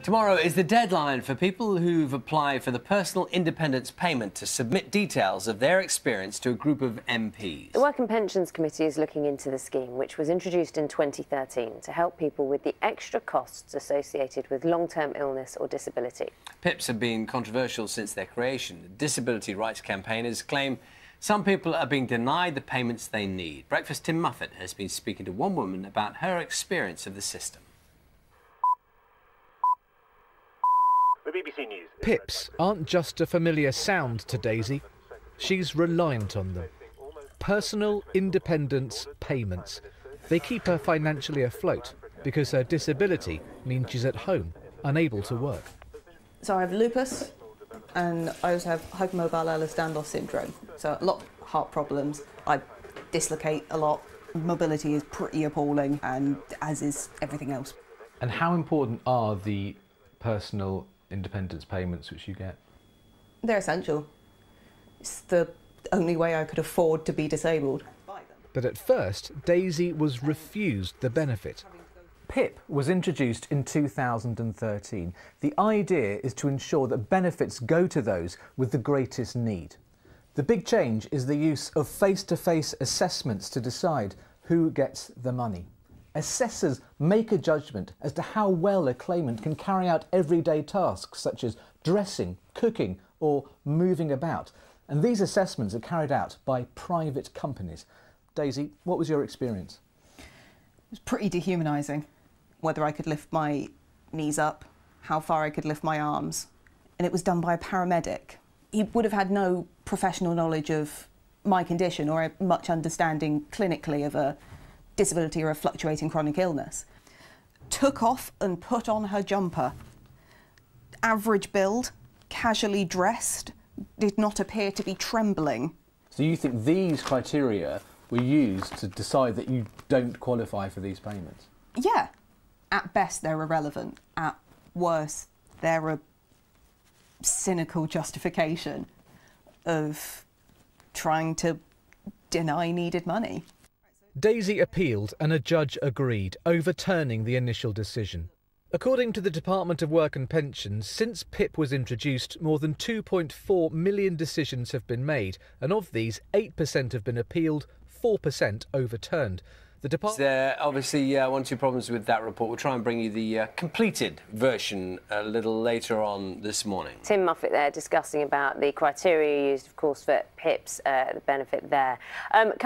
Tomorrow is the deadline for people who've applied for the personal independence payment to submit details of their experience to a group of MPs. The Work and Pensions Committee is looking into the scheme, which was introduced in 2013 to help people with the extra costs associated with long-term illness or disability. PIPs have been controversial since their creation. Disability rights campaigners claim some people are being denied the payments they need. Breakfast Tim Muffet has been speaking to one woman about her experience of the system. PIPs aren't just a familiar sound to Daisy. She's reliant on them. Personal independence payments. They keep her financially afloat because her disability means she's at home, unable to work. So I have lupus and I also have hypermobile Ehlers-Danlos syndrome. So a lot of heart problems. I dislocate a lot. Mobility is pretty appalling, and as is everything else. And how important are the personal independence payments which you get? They're essential. It's the only way I could afford to be disabled. But at first, Daisy was refused the benefit. PIP was introduced in 2013. The idea is to ensure that benefits go to those with the greatest need. The big change is the use of face-to-face assessments to decide who gets the money. Assessors make a judgment as to how well a claimant can carry out everyday tasks such as dressing, cooking or moving about. And these assessments are carried out by private companies. Daisy, what was your experience? It was pretty dehumanising. Whether I could lift my knees up, how far I could lift my arms. And it was done by a paramedic. He would have had no professional knowledge of my condition or much understanding clinically of a disability or a fluctuating chronic illness. Took off and put on her jumper. Average build, casually dressed, did not appear to be trembling. So you think these criteria were used to decide that you don't qualify for these payments? Yeah. At best, they're irrelevant. At worst, they're a cynical justification of trying to deny needed money. Daisy appealed and a judge agreed, overturning the initial decision. According to the Department of Work and Pensions, since PIP was introduced, more than 2.4 million decisions have been made, and of these, 8% have been appealed, 4% overturned. There are obviously one or two problems with that report. We'll try and bring you the completed version a little later on this morning. Tim Muffet there discussing about the criteria used, of course, for PIPs, the benefit there. Coming up